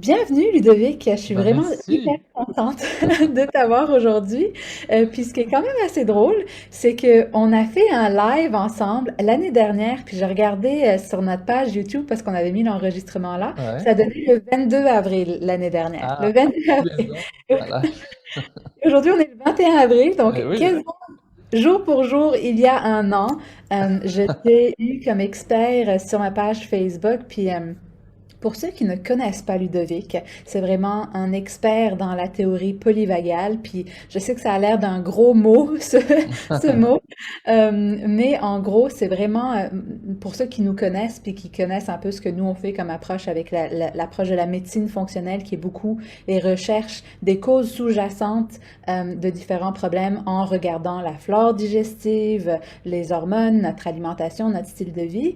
Bienvenue Ludovic, je suis Bah vraiment hyper merci. contente de t'avoir aujourd'hui. Puis ce qui est quand même assez drôle, c'est que on a fait un live ensemble l'année dernière, puis j'ai regardé sur notre page YouTube parce qu'on avait mis l'enregistrement là. Ouais. Ça a donné le 22 avril l'année dernière. Le Ah, 22 tous les avril. ans. Voilà. Aujourd'hui, on est le 21 avril, donc Oui. quasiment jour pour jour, il y a un an, je t'ai eu comme expert sur ma page Facebook, puis pour ceux qui ne connaissent pas Ludovic, c'est vraiment un expert dans la théorie polyvagale, puis je sais que ça a l'air d'un gros mot, ce mot, mais en gros, c'est vraiment, pour ceux qui nous connaissent, puis qui connaissent un peu ce que nous on fait comme approche avec l'approche de la médecine fonctionnelle, qui est beaucoup les recherches des causes sous-jacentes de différents problèmes en regardant la flore digestive, les hormones, notre alimentation, notre style de vie.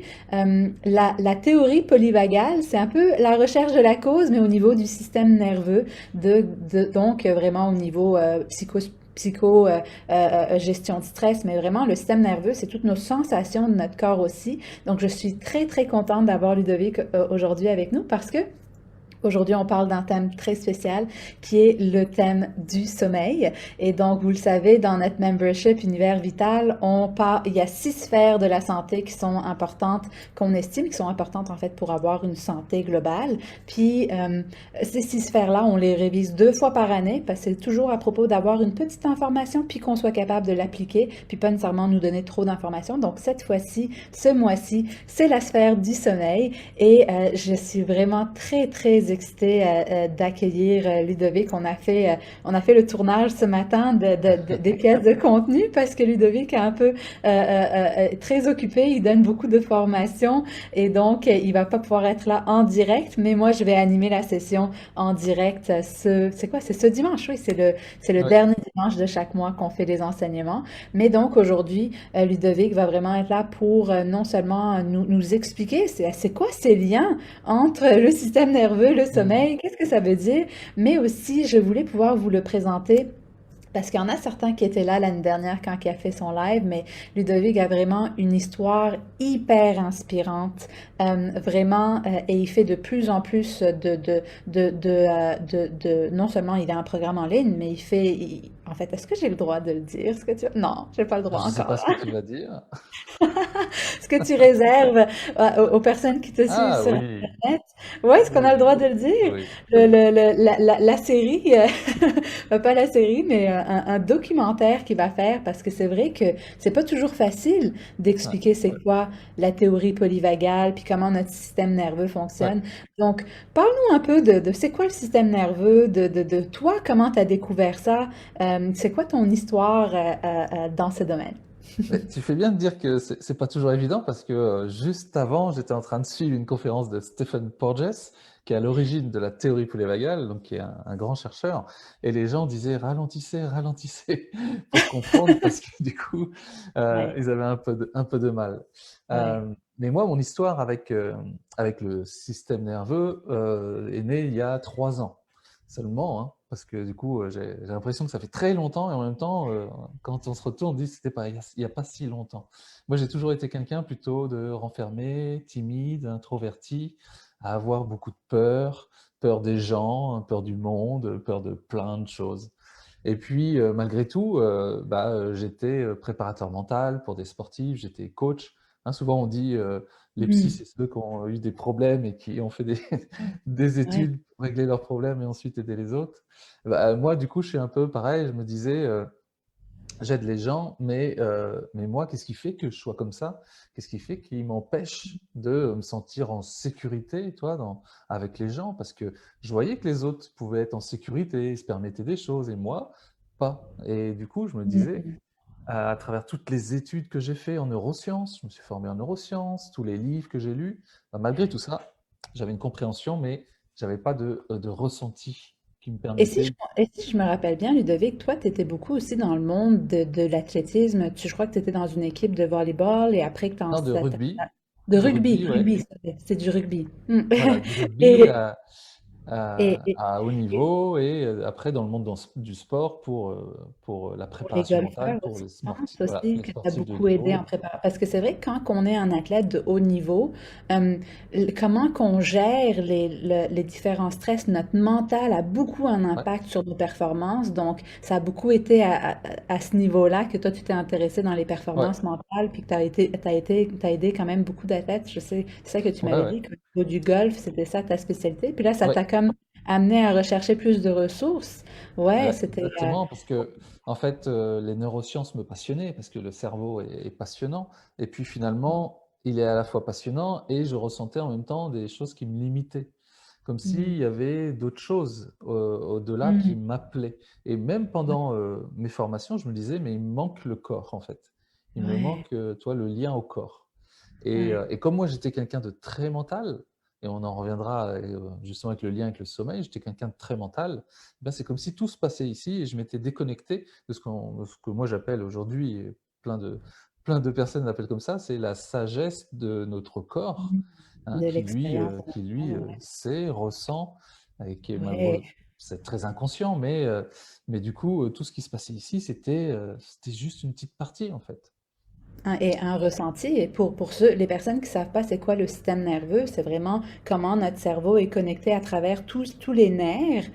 La théorie polyvagale, c'est un peu la recherche de la cause, mais au niveau du système nerveux, donc vraiment au niveau gestion de stress, mais vraiment le système nerveux, c'est toutes nos sensations de notre corps aussi. Donc je suis très très contente d'avoir Ludovic aujourd'hui avec nous parce que aujourd'hui, on parle d'un thème très spécial qui est le thème du sommeil. Et donc, vous le savez, dans notre membership Univers Vital, il y a 6 sphères de la santé qui sont importantes, qu'on estime qui sont importantes en fait pour avoir une santé globale. Puis, ces 6 sphères-là, on les révise 2 fois par année parce que c'est toujours à propos d'avoir une petite information puis qu'on soit capable de l'appliquer puis pas nécessairement nous donner trop d'informations. Donc, cette fois-ci, ce mois-ci, c'est la sphère du sommeil. Et je suis vraiment très, très excitée d'accueillir Ludovic. On a fait le tournage ce matin des pièces de contenu parce que Ludovic est un peu très occupé. Il donne beaucoup de formations et donc il va pas pouvoir être là en direct. Mais moi, je vais animer la session en direct. C'est quoi? C'est ce dimanche, oui. C'est le Ouais. dernier dimanche de chaque mois qu'on fait les enseignements. Mais donc aujourd'hui, Ludovic va vraiment être là pour non seulement nous expliquer c'est quoi ces liens entre le système nerveux, le Mhm. sommeil, qu'est-ce que ça veut dire, mais aussi je voulais pouvoir vous le présenter parce qu'il y en a certains qui étaient là l'année dernière quand il a fait son live, mais Ludovic a vraiment une histoire hyper inspirante, vraiment, et il fait de plus en plus non seulement il a un programme en ligne, mais en fait, est-ce que j'ai le droit de le dire? Non, j'ai pas le droit Je sais pas encore. ce que tu vas dire. Ce que tu réserves aux personnes qui te suivent Ah sur oui. Internet. Ouais, est-ce qu'on a le Oui. droit de le dire? Oui. La série, pas la série, mais un documentaire qu'il va faire parce que c'est vrai que c'est pas toujours facile Ouais. d'expliquer c'est quoi la théorie polyvagale puis comment notre système nerveux Ouais. fonctionne. Donc, parle-nous un peu de c'est quoi le système nerveux, de toi, comment tu as découvert ça, c'est quoi ton histoire dans ce domaine? Mais tu fais bien de dire que c'est pas toujours évident parce que juste avant, j'étais en train de suivre une conférence de Stephen Porges, qui est à l'origine de la théorie polyvagale, donc qui est un grand chercheur, et les gens disaient ralentissez, ralentissez pour comprendre parce que du coup, Ouais, ils avaient un peu de mal. ouais. Mais moi, mon histoire avec le système nerveux est née il y a 3 ans seulement, hein, parce que du coup, j'ai l'impression que ça fait très longtemps et en même temps, quand on se retourne, on dit que c'était pas, il y a pas si longtemps. Moi, j'ai toujours été quelqu'un plutôt de renfermé, timide, introverti, à avoir beaucoup de peur, peur des gens, peur du monde, peur de plein de choses. Et puis, malgré tout, j'étais préparateur mental pour des sportifs, j'étais coach. Hein, souvent, on dit les psys, Mhm. c'est ceux qui ont eu des problèmes et qui ont fait des, des Ouais. études pour régler leurs problèmes et ensuite aider les autres. Bah, moi, du coup, je suis un peu pareil. Je me disais, j'aide les gens, mais moi, qu'est-ce qui fait que je sois comme ça? Qu'est-ce qui fait qu'il m'empêche de me sentir en sécurité, toi, avec les gens? Parce que je voyais que les autres pouvaient être en sécurité, se permettaient des choses, et moi, pas. Et du coup, je me disais, Mhm. à travers toutes les études que j'ai fait en neurosciences, je me suis formé en neurosciences, tous les livres que j'ai lus, bah, malgré tout ça, j'avais une compréhension, mais j'avais pas de ressenti qui me Et si je, permettait. et si je me rappelle bien, Ludovic, toi, tu étais beaucoup aussi dans le monde de l'athlétisme. Je crois que tu étais dans une équipe de volleyball et après que tu Non, de rugby, de de rugby. rugby, ouais. Rugby, c'est du rugby. Hmm. Voilà, du rugby. Et, Et à haut niveau et après dans le monde du sport pour la pour les préparation mentale golfeurs pour aussi, les je pense sportifs, voilà, aussi les que ça a sportifs de haut beaucoup aidé en niveau. préparation. Parce que c'est vrai que quand on est un athlète de haut niveau, euh, comment qu'on gère les différents stress, notre mental a beaucoup un Ouais, impact sur nos performances. Donc, ça a beaucoup été à ce niveau-là que toi, tu t'es intéressé dans les ouais, performances mentales, puis que t'as aidé quand même beaucoup d'athlètes. Je sais, c'est ça que tu ouais, m'avais ouais, dit, qu'au niveau du golf, c'était ça ta spécialité. Puis là, ça ouais. t'a comme amené à rechercher plus de ressources. Ouais, c'était... Exactement, parce que en fait, les neurosciences me passionnaient, parce que le cerveau est passionnant. Et puis finalement, il est à la fois passionnant et je ressentais en même temps des choses qui me limitaient. Comme s'il y avait d'autres choses au-delà qui Mhm. m'appelaient. Et même pendant mes formations, je me disais, mais il me manque le corps, en fait. Il me Ouais, manque, toi, le lien au corps. ouais. Et comme moi, j'étais quelqu'un de très mental, et on en reviendra justement avec le lien avec le sommeil, j'étais quelqu'un de très mental, ben c'est comme si tout se passait ici et je m'étais déconnecté de ce que moi j'appelle aujourd'hui, et plein de, plein de personnes l'appellent comme ça, c'est la sagesse de notre corps, Mhm. hein, De l'expérience qui lui mentale, sait, ressent, et qui est ouais. malheureux, Ouais. c'est très inconscient, mais du coup, tout ce qui se passait ici, c'était juste une petite partie en fait. Et un ressenti, et pour ceux, les personnes qui savent pas c'est quoi le système nerveux, c'est vraiment comment notre cerveau est connecté à travers tous les nerfs,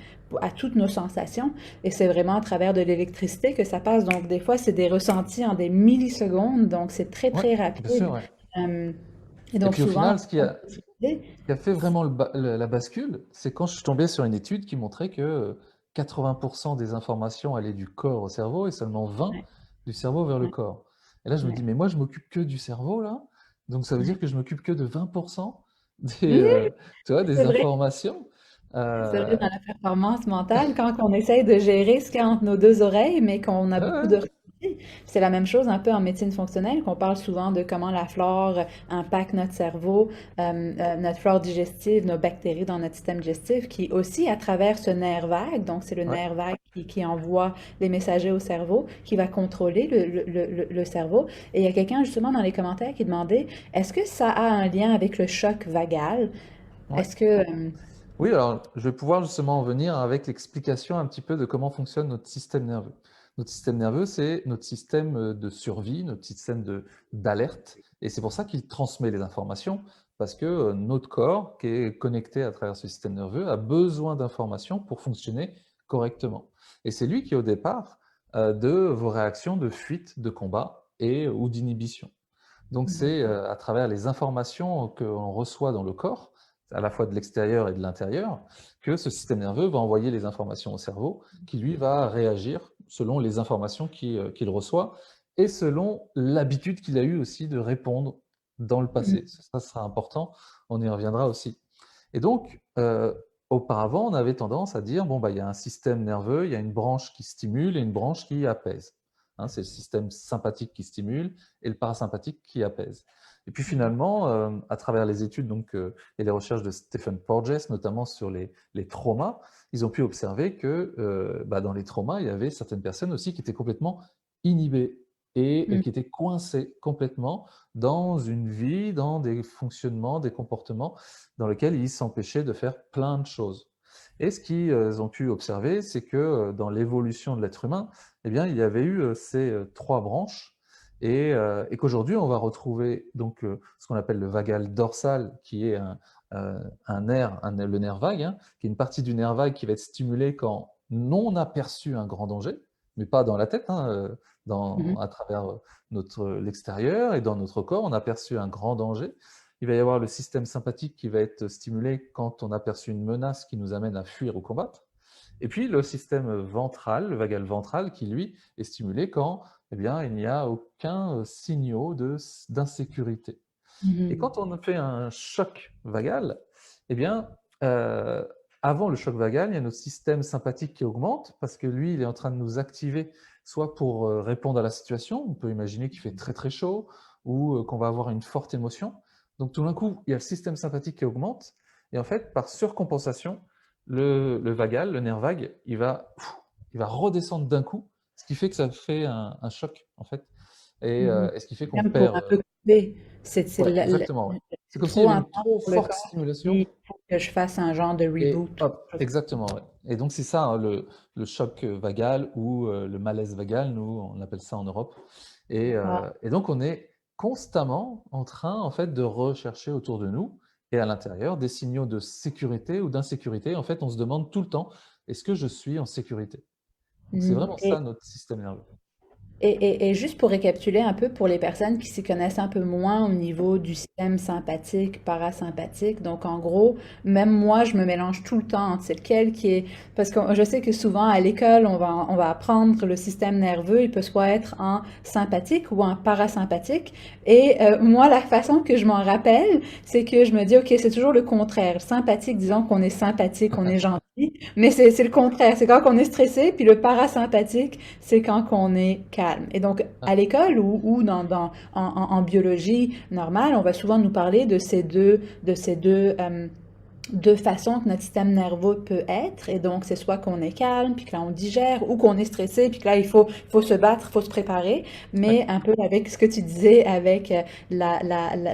à toutes nos sensations. Et c'est vraiment à travers de l'électricité que ça passe. Donc, des fois, c'est des ressentis en des millisecondes. Donc, c'est très, Ouais, très bien sûr, rapide. ouais. Euh, et Et donc, puis au souvent, final, ce qui a fait vraiment la bascule, c'est quand je suis tombé sur une étude qui montrait que 80% des informations allaient du corps au cerveau et seulement 20 ouais, du cerveau vers le ouais, corps. Et là, je me dis, ouais. mais moi, je m'occupe que du cerveau, là. Donc ça veut dire Ouais. que je m'occupe que de 20% des, Mhm, tu vois, c'est des vrai. informations. C'est vrai, Euh, dans la performance mentale, quand on essaye de gérer ce qu'il y a entre nos deux oreilles, mais qu'on a ouais, beaucoup ouais, de ressentis. C'est la même chose un peu en médecine fonctionnelle, qu'on parle souvent de comment la flore impacte notre cerveau, notre flore digestive, nos bactéries dans notre système digestif, qui aussi, à travers ce nerf vague, donc c'est le ouais. nerf vague qui envoie les messagers au cerveau, qui va contrôler le cerveau. Et il y a quelqu'un justement dans les commentaires qui demandait, est-ce que ça a un lien avec le choc vagal? Ouais. Est-ce que... Oui, alors je vais pouvoir justement en venir avec l'explication un petit peu de comment fonctionne notre système nerveux. Notre système nerveux, c'est notre système de survie, notre système d'alerte, et c'est pour ça qu'il transmet les informations, parce que notre corps, qui est connecté à travers ce système nerveux, a besoin d'informations pour fonctionner correctement. Et c'est lui qui, au départ, de vos réactions de fuite, de combat et ou d'inhibition. Donc Mhm. c'est à travers les informations que l'on reçoit dans le corps, à la fois de l'extérieur et de l'intérieur, que ce système nerveux va envoyer les informations au cerveau, qui lui va réagir selon les informations qu'il reçoit et selon l'habitude qu'il a eu aussi de répondre dans le passé. Ça sera important, on y reviendra aussi. Et donc, auparavant, on avait tendance à dire, bon, bah, il y a un système nerveux, il y a une branche qui stimule et une branche qui apaise. Hein, c'est le système sympathique qui stimule et le parasympathique qui apaise. Et puis Mhm. finalement, à travers les études donc, et les recherches de Stephen Porges, notamment sur les traumas, ils ont pu observer que bah, dans les traumas, il y avait certaines personnes aussi qui étaient complètement inhibées et Mhm. qui étaient coincées complètement dans une vie, dans des fonctionnements, des comportements dans lesquels ils s'empêchaient de faire plein de choses. Et ce qu'ils ont pu observer, c'est que dans l'évolution de l'être humain, eh bien, il y avait eu ces trois branches et qu'aujourd'hui, on va retrouver donc ce qu'on appelle le vagal dorsal, qui est un nerf, le nerf vague, hein, qui est une partie du nerf vague qui va être stimulée quand on a perçu un grand danger, mais pas dans la tête, hein, Mhm. à travers l'extérieur et dans notre corps, on a perçu un grand danger. Il va y avoir le système sympathique qui va être stimulé quand on a perçu une menace qui nous amène à fuir ou combattre. Et puis le système ventral, le vagal ventral, qui lui est stimulé quand eh bien, il n'y a aucun signaux d'insécurité. Et Mhm. quand on fait un choc vagal, eh bien, euh, avant le choc vagal, il y a notre système sympathique qui augmente parce que lui, il est en train de nous activer soit pour répondre à la situation, on peut imaginer qu'il fait très très chaud ou qu'on va avoir une forte émotion. Donc tout d'un coup, il y a le système sympathique qui augmente et en fait, par surcompensation, le vagal, le nerf vague, il va redescendre d'un coup, ce qui fait que ça fait un choc en fait, Mhm. et ce qui fait C'est qu'on comme pour perd. un peu Oui, Ouais, exactement, ouais. C'est comme s'il y trop avait une intense trop pour le forte corps. stimulation Il faut que je fasse un genre de et reboot. hop, exactement, ouais. Et donc c'est ça, hein, le choc vagal ou le malaise vagal, nous on appelle ça en Europe. Wow. Et donc on est constamment en train en fait de rechercher autour de nous et à l'intérieur des signaux de sécurité ou d'insécurité. En fait, on se demande tout le temps: «Est-ce que je suis en sécurité?» Donc c'est Mm. vraiment ça notre système nerveux. Et juste pour récapituler un peu pour les personnes qui s'y connaissent un peu moins au niveau du système sympathique, parasympathique, donc en gros, même moi, je me mélange tout le temps entre c'est lequel qui est... Parce que je sais que souvent à l'école, on va apprendre le système nerveux, il peut soit être en sympathique ou en parasympathique. Et moi, la façon que je m'en rappelle, c'est que je me dis, OK, c'est toujours le contraire. Sympathique, disons qu'on est sympathique, on est gentil, mais c'est le contraire. C'est quand on est stressé, puis le parasympathique, c'est quand on est calme. Et donc, Ouais, à l'école ou en biologie normale, on va souvent nous parler de ces deux façons que notre système nerveux peut être. Et donc, c'est soit qu'on est calme, puis que là, on digère, ou qu'on est stressé, puis que là, faut se battre, il faut se préparer. ouais, Mais un peu avec ce que tu disais, avec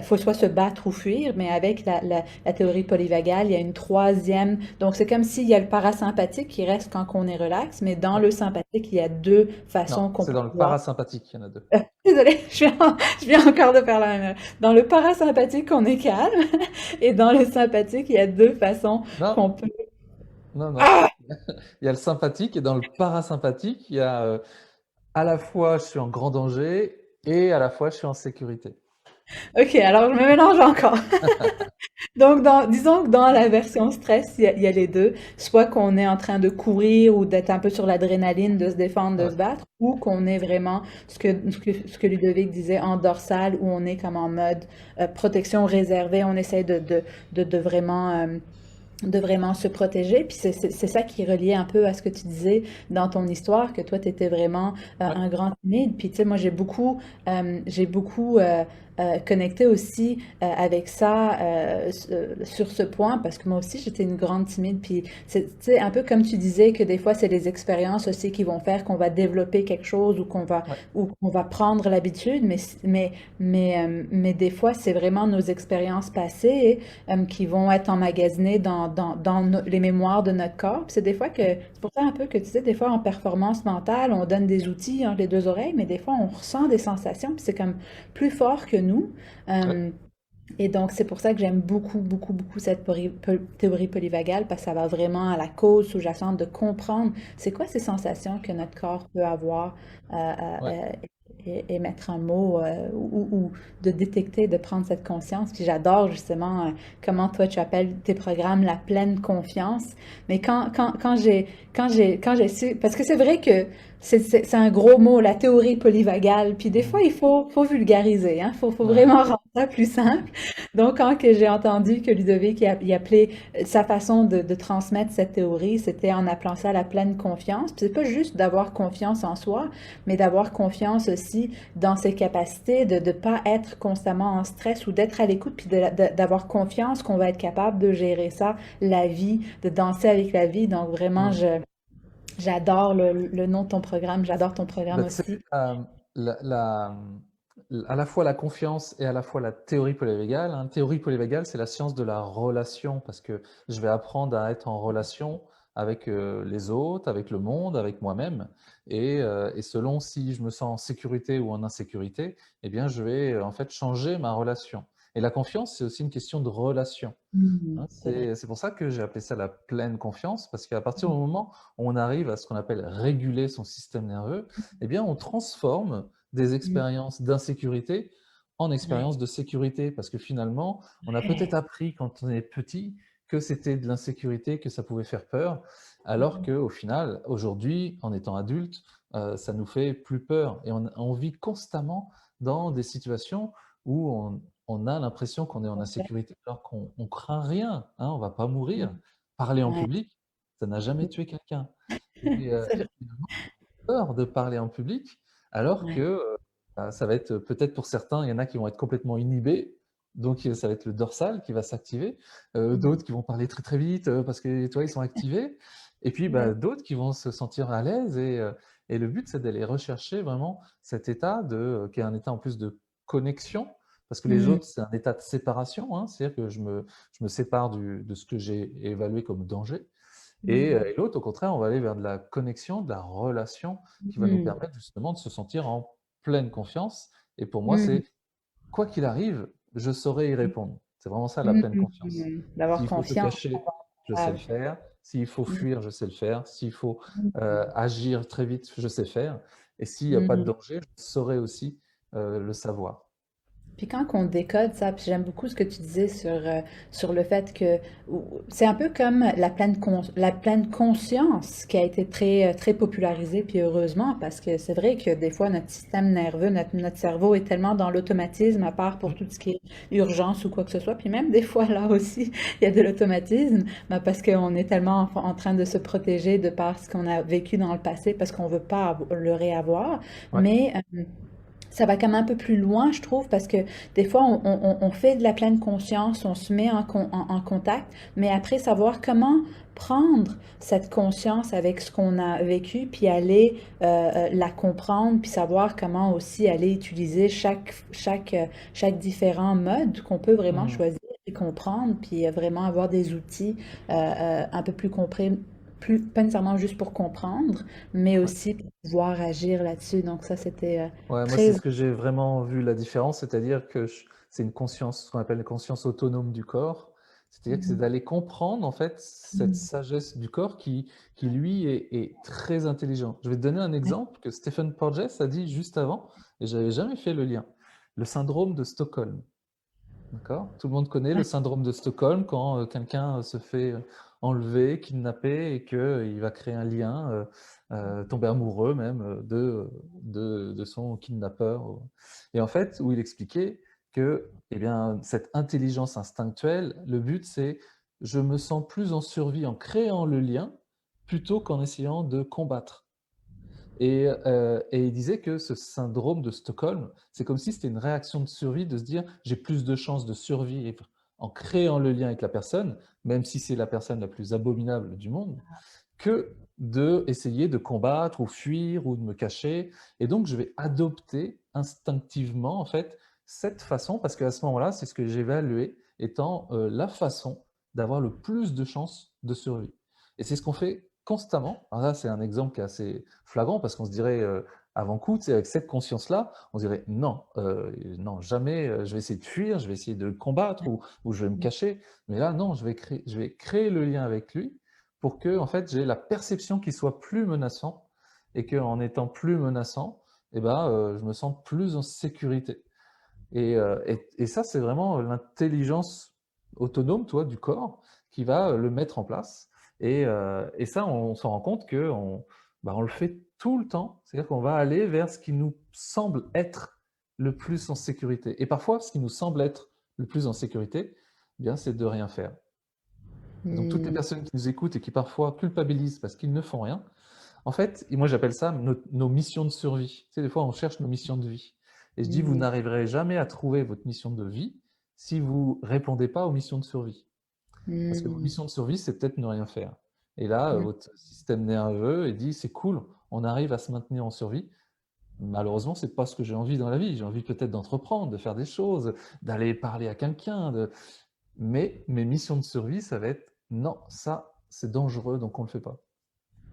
faut soit se battre ou fuir, mais avec la théorie polyvagale, il y a une troisième. Donc, c'est comme s'il y a le parasympathique qui reste quand on est relax, mais dans ouais. le sympathique, il y a deux Non, façons qu'on c'est peut dans le voir. parasympathique, il y en a 2. Désolée, je viens encore de faire la même erreur. Dans le parasympathique, on est calme, et dans le sympathique, il y a deux façons Non, qu'on peut... non, non. Ah! Il y a le sympathique et dans le parasympathique, il y a, à la fois je suis en grand danger et à la fois je suis en sécurité. Ok, alors je me mélange encore. Donc, disons que dans la version stress, il y a les deux. Soit qu'on est en train de courir ou d'être un peu sur l'adrénaline, de se défendre, de Ouais, se battre, ou qu'on est vraiment ce que Ludovic disait en dorsale, où on est comme en mode protection réservée. On essaie de vraiment de vraiment se protéger. Puis c'est ça qui est relié un peu à ce que tu disais dans ton histoire, que toi, tu étais vraiment ouais, un grand timide. Puis tu sais, moi, j'ai beaucoup connecté aussi avec ça sur ce point, parce que moi aussi, j'étais une grande timide. Puis c'est tu sais, un peu comme tu disais que des fois, c'est les expériences aussi qui vont faire qu'on va développer quelque chose ouais, ou qu'on va prendre l'habitude, mais des fois, c'est vraiment nos expériences passées qui vont être emmagasinés les mémoires de notre corps. Puis c'est des fois que, ouais, c'est pour ça un peu que tu sais, des fois en performance mentale, on donne des outils entre les deux oreilles, mais des fois on ressent des sensations, puis c'est comme plus fort que nous. ouais, Euh, et donc c'est pour ça que j'aime beaucoup cette théorie polyvagale, parce que ça va vraiment à la cause sous-jacente de comprendre c'est quoi ces sensations que notre corps peut avoir ouais. et mettre un mot ou de détecter, de prendre cette conscience. Puis j'adore justement comment toi tu appelles tes programmes la pleine confiance. Mais quand j'ai su, parce que c'est vrai que c'est un gros mot, la théorie polyvagale. Puis des fois, Mhm. faut vulgariser, hein. Faut Ouais, vraiment rendre ça plus simple. Donc, quand que j'ai entendu que Ludovic il appelait sa façon de transmettre cette théorie, c'était en appelant ça la pleine confiance. Puis c'est pas juste d'avoir confiance en soi, mais d'avoir confiance aussi dans ses capacités, de ne pas être constamment en stress ou d'être à l'écoute, puis d'avoir confiance qu'on va être capable de gérer ça, la vie, de danser avec la vie. Donc vraiment, mhm. j'adore le nom de ton programme, j'adore ton programme Bah, tu sais, aussi. la la, à la fois la confiance et à la fois la théorie polyvagale, hein. Théorie polyvagale, c'est la science de la relation parce que je vais apprendre à être en relation avec, les autres, avec le monde, avec moi-même et selon si je me sens en sécurité ou en insécurité, eh bien, je vais, en fait, changer ma relation et la confiance, c'est aussi une question de relation. Hein, C'est vrai. c'est pour ça que j'ai appelé ça la pleine confiance, parce qu'à partir du moment où on arrive à ce qu'on appelle réguler son système nerveux, eh bien, on transforme des Mm. expériences d'insécurité en Ouais. expériences de sécurité, parce que finalement, on a peut-être appris quand on est petit que c'était de l'insécurité, que ça pouvait faire peur, alors qu'au final, aujourd'hui, en étant adulte, ça nous fait plus peur et on vit constamment dans des situations où on a l'impression qu'on est en insécurité alors qu'on on craint rien, hein, on va pas mourir. Parler en Ouais. public, ça n'a jamais tué quelqu'un C'est- et finalement, peur de parler en public alors que, ouais. bah, ça va être peut-être pour certains, il y en a qui vont être complètement inhibés, donc ça va être le dorsal qui va s'activer, Mm. d'autres qui vont parler très, très vite, parce que, tu vois, ils sont activés et puis, Ouais. bah, d'autres qui vont se sentir à l'aise et le but, c'est d'aller rechercher vraiment cet état de, qui est un état en plus de connexion Parce que les Mhm. autres, c'est un état de séparation, hein, c'est-à-dire que je me sépare de ce que j'ai évalué comme danger. Et l'autre, au contraire, on va aller vers de la connexion, de la relation qui va nous Mhm. permettre justement de se sentir en pleine confiance. Et pour moi, Mhm. c'est quoi qu'il arrive, je saurai y répondre. C'est vraiment ça la pleine confiance. Mhm. D'avoir S'il faut se confiance cacher, en je sais le ton faire. S'il faut Mhm. fuir, je sais le faire. S'il faut Mhm. agir très vite, je sais faire. Et s'il n'y a pas de Mhm. danger, je saurai aussi le savoir. Puis quand on décode ça, puis j'aime beaucoup ce que tu disais sur le fait que c'est un peu comme la pleine conscience qui a été très popularisée, puis heureusement, parce que c'est vrai que des fois notre système nerveux, notre cerveau est tellement dans l'automatisme, à part pour Mm. tout ce qui est urgence ou quoi que ce soit, puis même des fois là aussi, il y a de l'automatisme, ben, parce qu'on est tellement en train de se protéger de par ce qu'on a vécu dans le passé, parce qu'on veut pas le réavoir, Ouais. mais ça va quand même un peu plus loin, je trouve, parce que des fois, on fait de la pleine conscience, on se met en contact, mais après, savoir comment prendre cette conscience avec ce qu'on a vécu, puis aller la comprendre, puis savoir comment aussi aller utiliser chaque différent mode qu'on peut vraiment Mm. choisir et comprendre, puis vraiment avoir des outils un peu plus compris, plus, pas nécessairement juste pour comprendre, mais Ouais. aussi pour pouvoir agir là-dessus. Donc ça, c'était Ouais, moi, c'est très... ce que j'ai vraiment vu la différence, c'est-à-dire que c'est une conscience, ce qu'on appelle la conscience autonome du corps, c'est-à-dire que c'est Mhm. d'aller comprendre en fait cette Mhm. sagesse du corps qui lui est très intelligent. Je vais te donner un exemple que Stephen Porges a dit juste avant, et j'avais jamais fait le lien. Le syndrome de Stockholm. D'accord? Tout le monde connaît le Ouais. syndrome de Stockholm quand quelqu'un se fait enlever, kidnapper et qu'il va créer un lien, tomber amoureux même de son kidnappeur. Et en fait, où il expliquait que eh bien, cette intelligence instinctuelle, le but c'est je me sens plus en survie en créant le lien plutôt qu'en essayant de combattre. Et il disait que ce syndrome de Stockholm, c'est comme si c'était une réaction de survie de se dire j'ai plus de chances de survivre en créant le lien avec la personne, même si c'est la personne la plus abominable du monde, que de essayer de combattre ou fuir ou de me cacher. Et donc je vais adopter instinctivement en fait cette façon parce qu'à ce moment-là, c'est ce que j'ai évalué étant la façon d'avoir le plus de chances de survie. Et c'est ce qu'on fait constamment. Alors là, c'est un exemple qui est assez flagrant parce qu'on se dirait avant coup, tu sais, avec cette conscience-là, on se dirait non, non, jamais je vais essayer de fuir, je vais essayer de combattre ou je vais me cacher. Mais là, non, je vais créer le lien avec lui pour que en fait, j'ai la perception qu'il soit plus menaçant et qu'en étant plus menaçant, eh ben, je me sens plus en sécurité. Et ça, c'est vraiment l'intelligence autonome, toi, du corps, qui va le mettre en place. Et ça, on s'en rend compte qu'on bah, on le fait tout le temps. C'est-à-dire qu'on va aller vers ce qui nous semble être le plus en sécurité. Et parfois, ce qui nous semble être le plus en sécurité, eh bien, c'est de rien faire. Et donc, toutes les Hmm. personnes qui nous écoutent et qui parfois culpabilisent parce qu'ils ne font rien, en fait, et moi j'appelle ça nos missions de survie. Tu sais, des fois, on cherche nos missions de vie. Et je dis, vous Hmm. n'arriverez jamais à trouver votre mission de vie si vous répondez pas aux missions de survie. Parce que vos Hmm. missions de survie, c'est peut-être ne rien faire. Et là, Hmm. votre système nerveux il dit, c'est cool, on arrive à se maintenir en survie. Malheureusement, c'est pas ce que j'ai envie dans la vie. J'ai envie peut-être d'entreprendre, de faire des choses, d'aller parler à quelqu'un. Mais mes missions de survie, ça va être, non, ça, c'est dangereux, donc on ne le fait pas.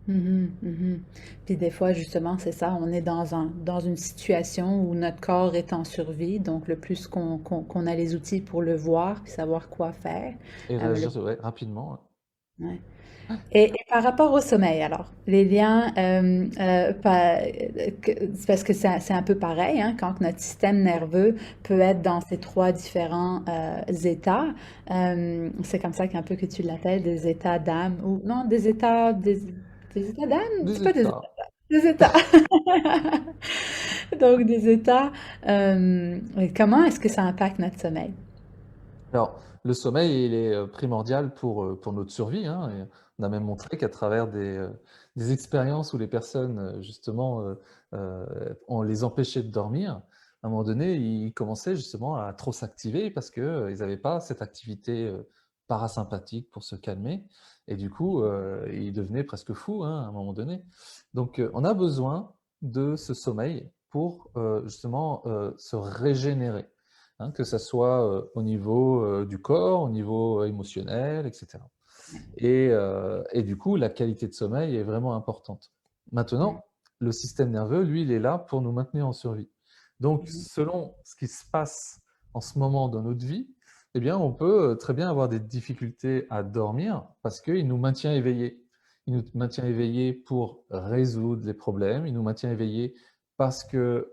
Mhm. Mhm. Puis des fois, justement, c'est ça, on est dans une situation où notre corps est en survie, donc le plus qu'on a les outils pour le voir, puis savoir quoi faire, Et le réagir ouais, rapidement. ouais. Et par rapport au sommeil, alors, les liens, c'est parce que c'est un peu pareil, hein, quand notre système nerveux peut être dans ces trois différents états. C'est comme ça qu'un peu que tu l'appelles, des états d'âme, ou non, des états d'âme, c'est Des pas états. des états. Donc, des états, comment est-ce que ça impacte notre sommeil? Alors, le sommeil, il est primordial pour notre survie, hein, et on a même montré qu'à travers des expériences où les personnes, justement, on les empêchait de dormir, à un moment donné, ils commençaient justement à trop s'activer parce qu'ils n'avaient pas cette activité parasympathique pour se calmer. Et du coup, ils devenaient presque fous, hein, à un moment donné. Donc, on a besoin de ce sommeil pour justement se régénérer. hein, que ça soit au niveau du corps, au niveau émotionnel, etc. Et du coup, la qualité de sommeil est vraiment importante. Ouais. Maintenant, le système nerveux, lui, il est là pour nous maintenir en survie. Donc, Mhm. selon ce qui se passe en ce moment dans notre vie, eh bien, on peut très bien avoir des difficultés à dormir parce qu'il nous maintient éveillés. Il nous maintient éveillés pour résoudre les problèmes, il nous maintient éveillés parce que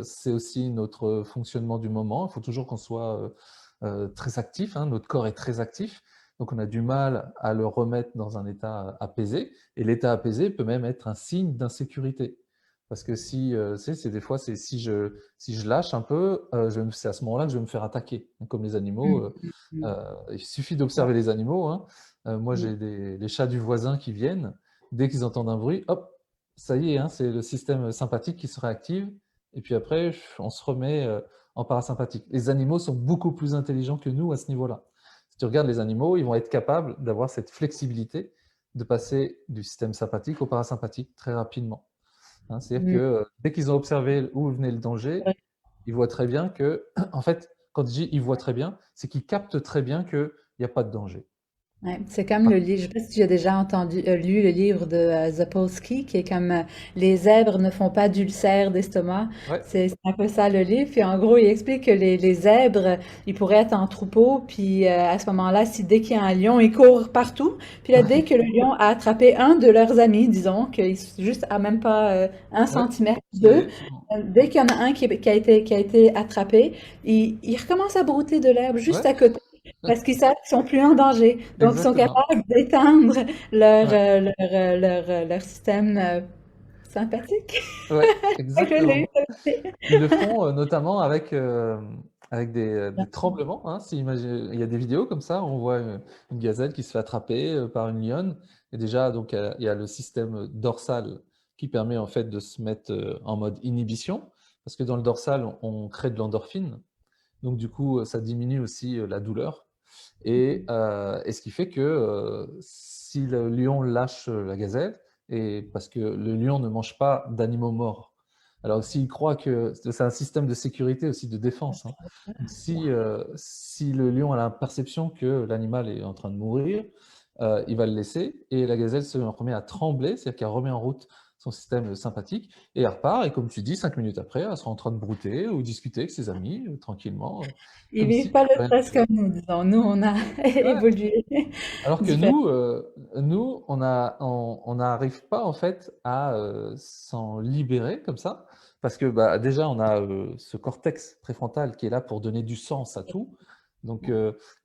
c'est aussi notre fonctionnement du moment. Il faut toujours qu'on soit très actif, hein, notre corps est très actif. Donc on a du mal à le remettre dans un état apaisé. Et l'état apaisé peut même être un signe d'insécurité. Parce que si, tu sais, c'est des fois, c'est si je lâche un peu, c'est à ce moment-là que je vais me faire attaquer. Comme les animaux, Mhm. il suffit Ouais. d'observer les animaux, hein. Moi, Mhm. j'ai les chats du voisin qui viennent. Dès qu'ils entendent un bruit, hop, ça y est, hein, c'est le système sympathique qui se réactive. Et puis après, on se remet en parasympathique. Les animaux sont beaucoup plus intelligents que nous à ce niveau-là. Si tu regardes les animaux, ils vont être capables d'avoir cette flexibilité de passer du système sympathique au parasympathique très rapidement, hein. C'est-à-dire que Mhm. dès qu'ils ont observé où venait le danger, ils voient très bien que, en fait, quand je dis ils voient très bien, c'est qu'ils captent très bien qu'il n'y a pas de danger. Ouais, c'est comme le livre, je sais pas si tu as déjà lu le livre de Zapolsky, qui est comme Les zèbres ne font pas d'ulcère d'estomac. Ouais, C'est un peu ça le livre. Puis en gros, il explique que les zèbres, ils pourraient être en troupeau, puis à ce moment-là, si dès qu'il y a un lion, ils courent partout. Puis là, dès que le lion a attrapé un de leurs amis, disons, qu'il juste à même pas un ouais, centimètre d'eux, c'est dès qu'il y en a un qui a été attrapé, il recommence à brouter de l'herbe juste ouais, à côté. Parce qu'ils savent qu'ils sont plus en danger. Donc, ils sont exactement. capables d'éteindre Ouais, leur système sympathique. ouais, Je l'ai eu, exactement. ça aussi. Ils le font notamment avec des tremblements, hein. Il y a des vidéos comme ça, où on voit une gazelle qui se fait attraper par une lionne. Et déjà, donc, il y a le système dorsal qui permet en fait de se mettre en mode inhibition, parce que dans le dorsal, on crée de l'endorphine. Donc du coup, ça diminue aussi la douleur. Et ce qui fait que si le lion lâche la gazelle, et parce que le lion ne mange pas d'animaux morts. Alors s'il croit que c'est un système de sécurité aussi, de défense, hein. Donc si le lion a la perception que l'animal est en train de mourir, il va le laisser et la gazelle se remet à trembler, c'est-à-dire qu'elle remet en route son système sympathique et elle repart. Et comme tu dis, 5 minutes après, elle sera en train de brouter ou discuter avec ses amis tranquillement, Ils comme vivent si pas le rien stress n'était. comme nous, disons. Nous, on a Ouais. évolué Alors que différemment. nous, on n'arrive pas en fait à s'en libérer comme ça, parce que bah, déjà on a ce cortex préfrontal qui est là pour donner du sens à tout. Donc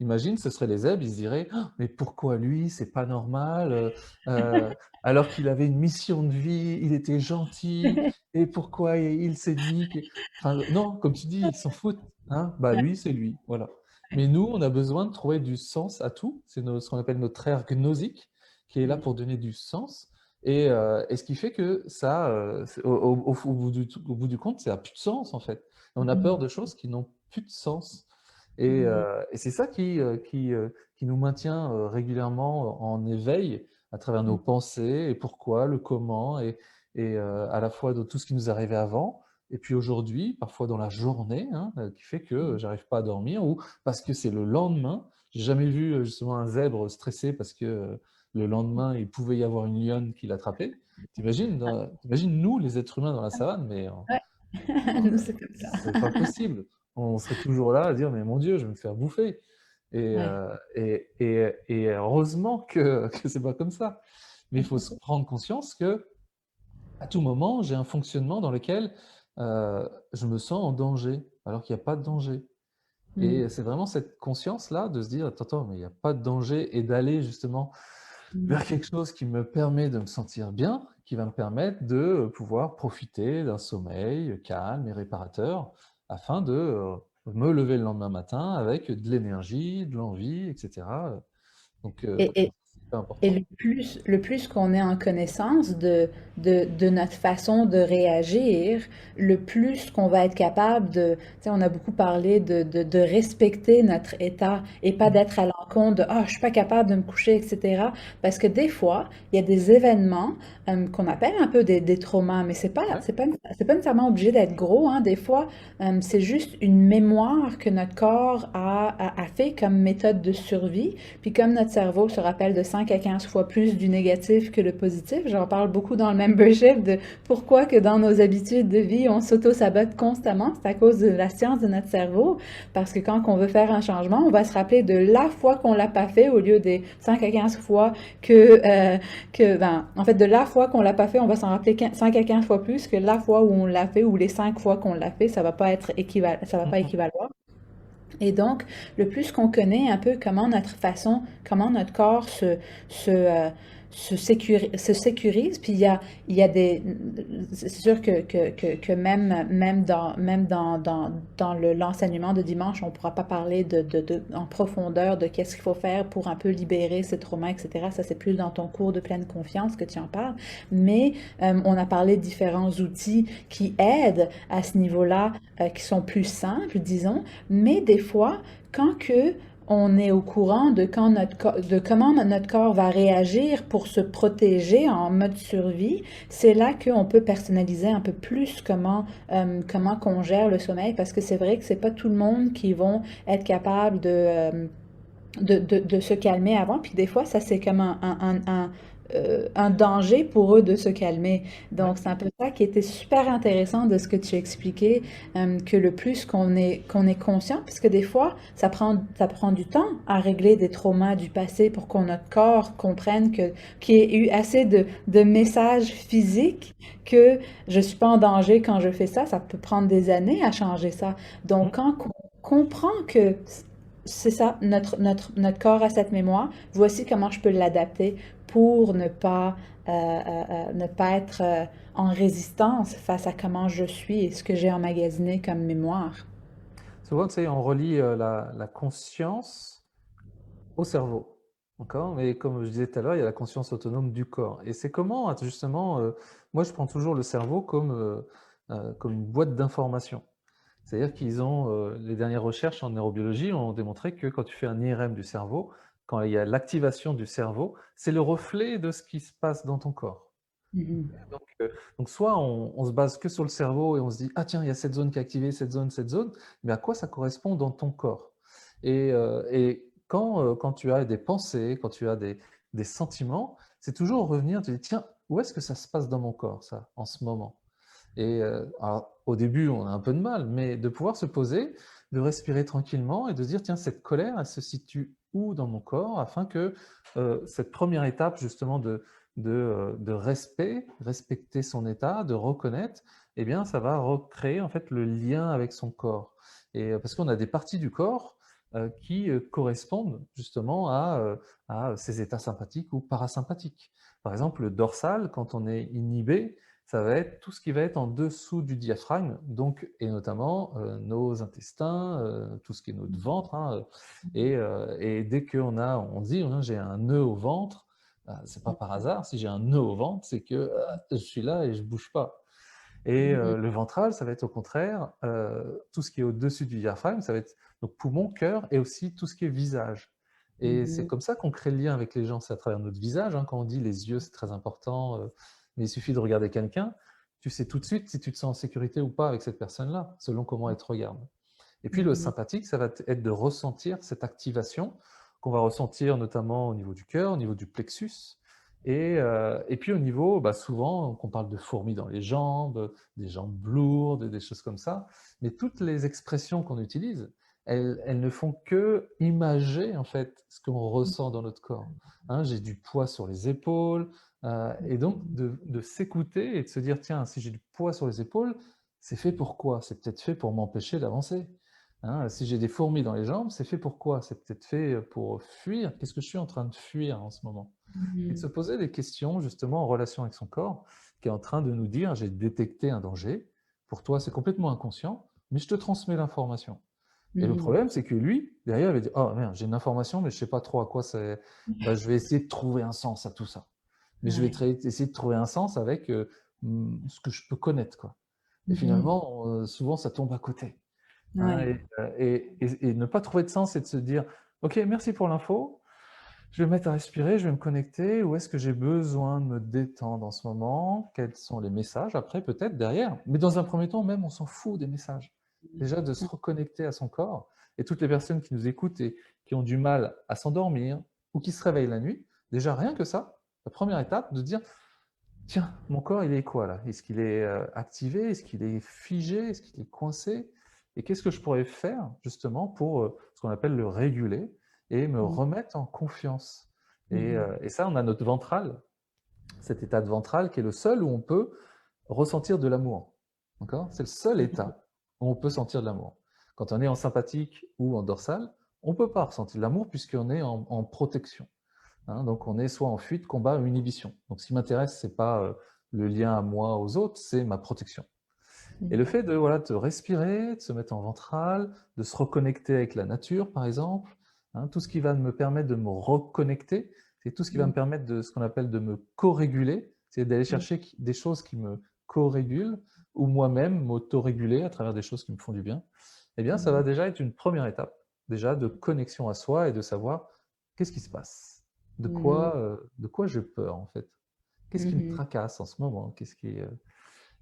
imagine, ce serait les zèbres, ils se diraient: «Ah, mais pourquoi lui, c'est pas normal, euh, alors qu'il avait une mission de vie, il était gentil, et pourquoi il s'est dit que...» Enfin, non, comme tu dis, ils s'en foutent, hein. Bah lui, c'est lui, voilà. Mais nous, on a besoin de trouver du sens à tout. C'est ce qu'on appelle notre aire gnosique qui est là pour donner du sens. Et ce qui fait que ça, au bout du compte, ça n'a plus de sens en fait. On a peur de choses qui n'ont plus de sens. Et c'est ça qui nous maintient régulièrement en éveil à travers nos pensées et pourquoi, le comment, et à la fois de tout ce qui nous arrivait avant, et puis aujourd'hui, parfois dans la journée, hein, qui fait que j'arrive pas à dormir, ou parce que c'est le lendemain. J'ai jamais vu justement un zèbre stressé parce que le lendemain, il pouvait y avoir une lionne qui l'attrapait. T'imagines nous, les êtres humains dans la savane, mais Ouais, nous, c'est comme ça. c'est pas possible. On serait toujours là à dire, mais mon Dieu, je vais me faire bouffer. Ouais. Et heureusement que c'est pas comme ça. Mais il faut se prendre conscience que à tout moment, j'ai un fonctionnement dans lequel je me sens en danger, alors qu'il n'y a pas de danger. Et Mm. c'est vraiment cette conscience-là de se dire, attends, attends, mais il n'y a pas de danger, et d'aller justement Mm. vers quelque chose qui me permet de me sentir bien, qui va me permettre de pouvoir profiter d'un sommeil calme et réparateur, afin de me lever le lendemain matin avec de l'énergie, de l'envie, etc. Donc, Et, et, c'est hyper et important. le plus qu'on est en connaissance de notre façon de réagir, le plus qu'on va être capable de, tu sais, on a beaucoup parlé de respecter notre état et pas Mhm. d'être à compte de ah, je suis pas capable de me coucher, etc. Parce que des fois, il y a des événements qu'on appelle un peu des traumas, mais Ouais. c'est pas nécessairement obligé d'être gros, hein. Des fois, c'est juste une mémoire que notre corps a fait comme méthode de survie. Puis comme notre cerveau se rappelle de 5 à 15 fois plus du négatif que le positif, j'en parle beaucoup dans le membership de pourquoi que dans nos habitudes de vie, on s'auto-sabote constamment. C'est à cause de la science de notre cerveau. Parce que quand on veut faire un changement, on va se rappeler de la fois qu'on l'a pas fait au lieu des 5 à 15 fois en fait, de la fois qu'on l'a pas fait, on va s'en rappeler 5 à 15 fois plus que la fois où on l'a fait ou les 5 fois qu'on l'a fait, ça va pas Mhm. équivaloir. Et donc, le plus qu'on connaît un peu comment notre corps se sécurise, puis il y a c'est sûr que même dans l'enseignement de dimanche, on ne pourra pas parler en profondeur de qu'est-ce qu'il faut faire pour un peu libérer ces traumas, etc. Ça, c'est plus dans ton cours de pleine confiance que tu en parles. Mais on a parlé de différents outils qui aident à ce niveau-là, qui sont plus simples, disons, mais des fois, quand que on est au courant de comment notre corps va réagir pour se protéger en mode survie, c'est là qu'on peut personnaliser un peu plus comment qu'on gère le sommeil, parce que c'est vrai que c'est pas tout le monde qui vont être capable de se calmer avant. Puis des fois, ça, c'est comme un danger pour eux de se calmer. Ouais. Donc, c'est un peu ça qui était super intéressant de ce que tu expliquais, que le plus qu'on est conscient, parce que des fois, ça prend du temps à régler des traumas du passé pour que notre corps comprenne qu'il y ait eu assez de messages physiques que je suis pas en danger quand je fais ça. Ça peut prendre des années à changer ça. Mhm. Donc, quand on comprend que c'est ça, notre corps a cette mémoire. Voici comment je peux l'adapter pour ne pas être en résistance face à comment je suis et ce que j'ai emmagasiné comme mémoire. Souvent, tu sais, on relie la conscience au cerveau. D'accord? Mais comme je disais tout à l'heure, il y a la conscience autonome du corps. Et c'est comment, justement, moi je prends toujours le cerveau comme une boîte d'informations. C'est-à-dire qu'ils ont, les dernières recherches en neurobiologie ont démontré que quand tu fais un IRM du cerveau, quand il y a l'activation du cerveau, c'est le reflet de ce qui se passe dans ton corps. Mhm. Donc soit on se base que sur le cerveau et on se dit, ah tiens, il y a cette zone qui est activée, cette zone, mais à quoi ça correspond dans ton corps? Et quand tu as des pensées, quand tu as des sentiments, c'est toujours revenir, tu dis, tiens, où est-ce que ça se passe dans mon corps, ça, en ce moment? Et alors, au début, on a un peu de mal, mais de pouvoir se poser, de respirer tranquillement et de se dire, tiens, cette colère, elle se situe où dans mon corps, afin que cette première étape, justement, de respect, respecter son état, de reconnaître, eh bien, ça va recréer en fait le lien avec son corps. Et parce qu'on a des parties du corps qui correspondent justement à ces états sympathiques ou parasympathiques. Par exemple, le dorsal, quand on est inhibé, ça va être tout ce qui va être en dessous du diaphragme, donc, et notamment nos intestins, tout ce qui est notre ventre. Hein, et dès on dit hein, j'ai un nœud au ventre, c'est pas par hasard. Si j'ai un nœud au ventre, c'est que je suis là et je bouge pas. Et Mhm. le ventral, ça va être au contraire tout ce qui est au-dessus du diaphragme, ça va être donc poumon, cœur et aussi tout ce qui est visage. Et c'est Mhm. comme ça qu'on crée le lien avec les gens, c'est à travers notre visage. Hein, quand on dit les yeux, c'est très important, mais il suffit de regarder quelqu'un, tu sais tout de suite si tu te sens en sécurité ou pas avec cette personne-là, selon comment elle te regarde. Et puis le Mhm. sympathique, ça va être de ressentir cette activation qu'on va ressentir notamment au niveau du cœur, au niveau du plexus, et puis au niveau, bah, souvent, qu'on parle de fourmis dans les jambes, des jambes lourdes, des choses comme ça, mais toutes les expressions qu'on utilise, elles ne font que imager en fait ce qu'on ressent dans notre corps. Hein, j'ai du poids sur les épaules, et donc de s'écouter et de se dire, tiens, si j'ai du poids sur les épaules, c'est fait pour quoi? C'est peut-être fait pour m'empêcher d'avancer. Hein, si j'ai des fourmis dans les jambes, c'est fait pour quoi? C'est peut-être fait pour fuir. Qu'est-ce que je suis en train de fuir en ce moment? Et de se Mhm. poser des questions justement en relation avec son corps, qui est en train de nous dire, j'ai détecté un danger. Pour toi, c'est complètement inconscient, mais je te transmets l'information. Et le Mhm. problème, c'est que lui, derrière, il va dire, oh merde, j'ai une information, mais je ne sais pas trop à quoi c'est. Bah, je vais essayer de trouver un sens à tout ça. Mais je vais Ouais. essayer de trouver un sens avec ce que je peux connaître, quoi. Et Mhm. finalement, souvent, ça tombe à côté. Hein, Ouais. et ne pas trouver de sens, c'est de se dire, Ok, merci pour l'info. Je vais me mettre à respirer, je vais me connecter. Où est-ce que j'ai besoin de me détendre en ce moment? Quels sont les messages après, peut-être derrière? Mais dans un premier temps, même, on s'en fout des messages. Déjà, de se reconnecter à son corps. Et toutes les personnes qui nous écoutent et qui ont du mal à s'endormir ou qui se réveillent la nuit, déjà, rien que ça, la première étape, de dire, tiens, mon corps, il est quoi là? Est-ce qu'il est activé? Est-ce qu'il est figé? Est-ce qu'il est coincé? Et qu'est-ce que je pourrais faire justement pour ce qu'on appelle le réguler et me Mhm. remettre en confiance? Mhm. Et ça, on a notre ventral, cet état de ventral qui est le seul où on peut ressentir de l'amour. D'accord? C'est le seul Mhm. état où on peut sentir de l'amour. Quand on est en sympathique ou en dorsal, on ne peut pas ressentir de l'amour puisqu'on est en protection. Hein, donc on est soit en fuite, combat ou inhibition. Donc ce qui m'intéresse, ce n'est pas le lien à moi, aux autres, c'est ma protection. Et le Mhm. fait de, voilà, de respirer, de se mettre en ventral, de se reconnecter avec la nature, par exemple, hein, tout ce qui va me permettre de me reconnecter, c'est tout ce qui va me Mhm. permettre de ce qu'on appelle de me co-réguler, c'est d'aller chercher des choses qui me co-régulent, ou moi-même m'auto-réguler à travers des choses qui me font du bien. Eh bien, ça va Mhm. déjà être une première étape, déjà de connexion à soi et de savoir qu'est-ce qui se passe, Mhm. de quoi j'ai peur en fait, qu'est-ce qui me Mhm. tracasse en ce moment, qu'est-ce qui,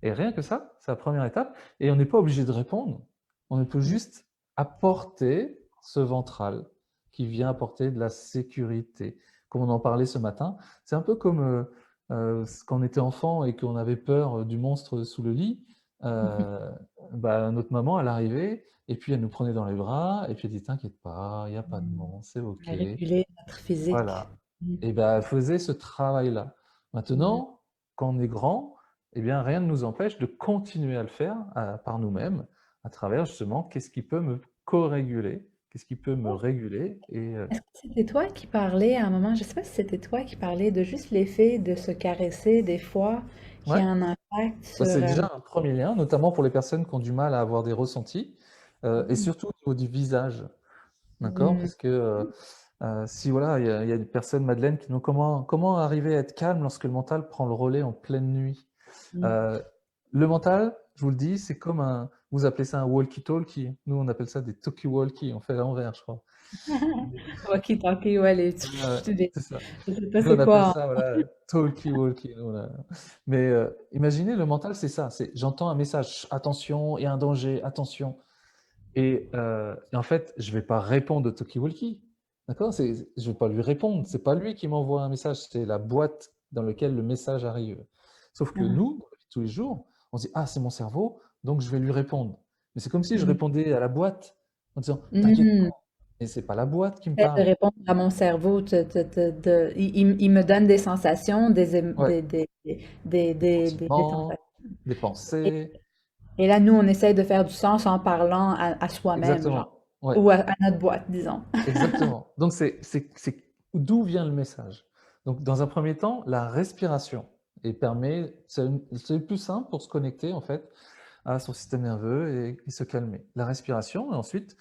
et rien que ça, c'est la première étape. Et on n'est pas obligé de répondre. On peut juste apporter ce ventral qui vient apporter de la sécurité. Comme on en parlait ce matin, c'est un peu comme quand on était enfant et qu'on avait peur du monstre sous le lit. euh, Notre maman, elle arrivait et puis elle nous prenait dans les bras et puis elle dit t'inquiète pas, il n'y a pas de Mhm. monstre, c'est ok. À réguler notre physique. Voilà. Mhm. Et ben, elle faisait ce travail-là. Mhm. Maintenant, quand on est grand, eh bien, rien ne nous empêche de continuer à le faire par nous-mêmes, à travers justement qu'est-ce qui peut me co-réguler, qu'est-ce qui peut me réguler. Et Est-ce que c'était toi qui parlais à un moment, je sais pas si c'était toi qui parlais de juste l'effet de se caresser des fois qui ouais, a un impact bah, sur... c'est déjà un premier lien, notamment pour les personnes qui ont du mal à avoir des ressentis, et Mhm. surtout au niveau du visage. D'accord? Mhm. Parce que si voilà, il y a des personnes, Madeleine, qui nous comment arriver à être calme lorsque le mental prend le relais en pleine nuit. Mhm. Euh, le mental, je vous le dis, c'est comme un, vous appelez ça un walkie-talkie. Nous, on appelle ça des talkie-walkie. On fait à l'envers, je crois. Walkie-talkie, ouais, C'est ça. je sais pas Nous, on c'est appelle quoi, ça, voilà, talkie-walkie. Mais imaginez, le mental, c'est ça. C'est j'entends un message, attention, il y a un danger, attention. Et en fait, je ne vais pas répondre au talkie-walkie. D'accord? Je ne vais pas lui répondre. C'est pas lui qui m'envoie un message, c'est la boîte dans laquelle le message arrive. Sauf que hein. nous, dans la vie de tous les jours, on se dit, ah, c'est mon cerveau, donc je vais lui répondre. Mais c'est comme si je Mhm. répondais à la boîte en disant, t'inquiète pas, Mhm. et c'est pas la boîte qui me J'essaie de parle. répondre à mon cerveau, il me donne des sensations, Ouais, des des sentiments, sensations. des Et, pensées. et là, nous, on essaie de faire du sens en parlant à soi-même, genre, Exactement. Ouais. ou à notre boîte, disons. Exactement. Donc, c'est d'où vient le message. Donc, dans un premier temps, la respiration et permet, c'est le plus simple pour se connecter en fait à son système nerveux et se calmer. La respiration, et ensuite,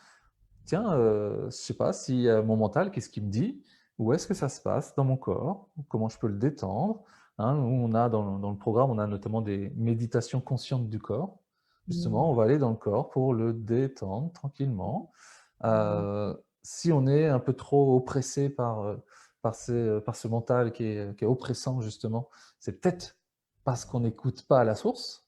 tiens, je sais pas si mon mental, qu'est-ce qu'il me dit, où est-ce que ça se passe dans mon corps, comment je peux le détendre. Hein, nous, on a dans le programme, on a notamment des méditations conscientes du corps. Justement, on Mhm. va aller dans le corps pour le détendre tranquillement. Mhm. Euh, Si on est un peu trop oppressé par ce mental qui est oppressant, justement, c'est peut-être parce qu'on n'écoute pas à la source.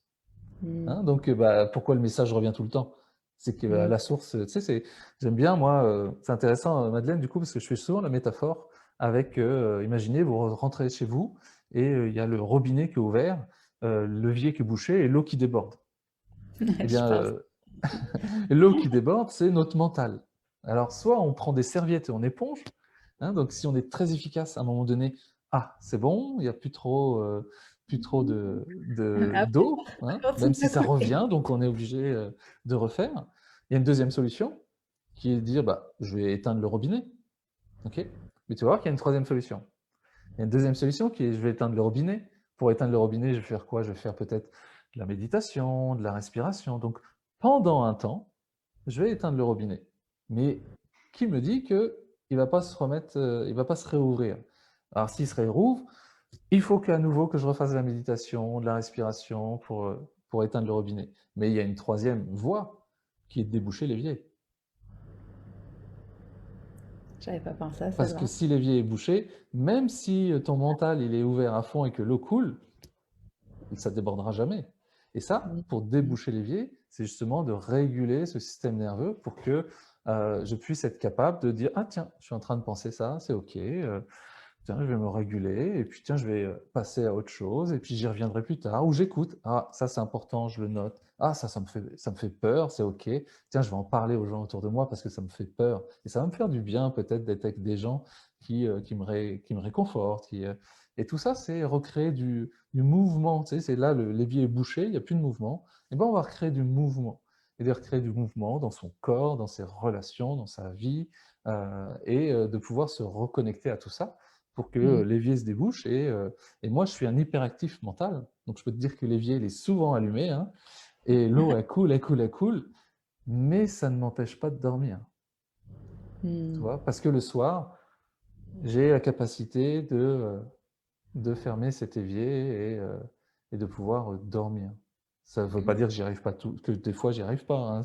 Mhm. Hein, donc, pourquoi le message revient tout le temps? C'est que Mhm. la source, tu sais, j'aime bien, moi, c'est intéressant, Madeleine, du coup, parce que je fais souvent la métaphore avec, imaginez, vous rentrez chez vous et il y a le robinet qui est ouvert, le levier qui est bouché et l'eau qui déborde. Eh Je bien, pense. l'eau qui déborde, c'est notre mental. Alors, soit on prend des serviettes et on éponge, hein, donc si on est très efficace, à un moment donné, ah, c'est bon, il n'y a plus trop Ah, d'eau, hein, même continue si à ça couler. revient, donc on est obligé de refaire. Il y a une deuxième solution qui est de dire, bah, je vais éteindre le robinet, ok? Mais tu vas voir qu'il y a une troisième solution. Il y a une deuxième solution qui est, je vais éteindre le robinet. Pour éteindre le robinet, je vais faire quoi? Je vais faire peut-être de la méditation, de la respiration. Donc, pendant un temps, je vais éteindre le robinet. Mais qui me dit que il va pas se remettre, il va pas se réouvrir? Alors s'il se réouvre, il faut qu'à nouveau que je refasse de la méditation, de la respiration pour éteindre le robinet. Mais il y a une troisième voie qui est de déboucher l'évier. J'avais pas pensé à Parce que celle-là. si l'évier est bouché, même si ton mental il est ouvert à fond et que l'eau coule, ça ne débordera jamais. Et ça, pour Mhm. déboucher l'évier, c'est justement de réguler ce système nerveux pour que je puisse être capable de dire: ah tiens, je suis en train de penser ça, c'est ok, tiens, je vais me réguler, et puis tiens, je vais passer à autre chose, et puis j'y reviendrai plus tard, ou j'écoute, ah ça c'est important, je le note, ah ça me fait peur, c'est ok, tiens, je vais en parler aux gens autour de moi parce que ça me fait peur, et ça va me faire du bien peut-être d'être avec des gens qui me réconfortent, et tout ça c'est recréer du mouvement, tu sais, c'est là, l'évier est bouché, il n'y a plus de mouvement, et ben on va recréer du mouvement, et de recréer du mouvement dans son corps, dans ses relations, dans sa vie, et de pouvoir se reconnecter à tout ça, pour que Mhm. l'évier se débouche. Et moi, je suis un hyperactif mental, donc je peux te dire que l'évier, il est souvent allumé, hein, et l'eau, elle coule, elle coule, elle coule, mais ça ne m'empêche pas de dormir, tu Mhm. vois, parce que le soir, j'ai la capacité de fermer cet évier et de pouvoir dormir. Ça ne veut pas dire que j'y arrive pas tout, que des fois j'y arrive pas, hein,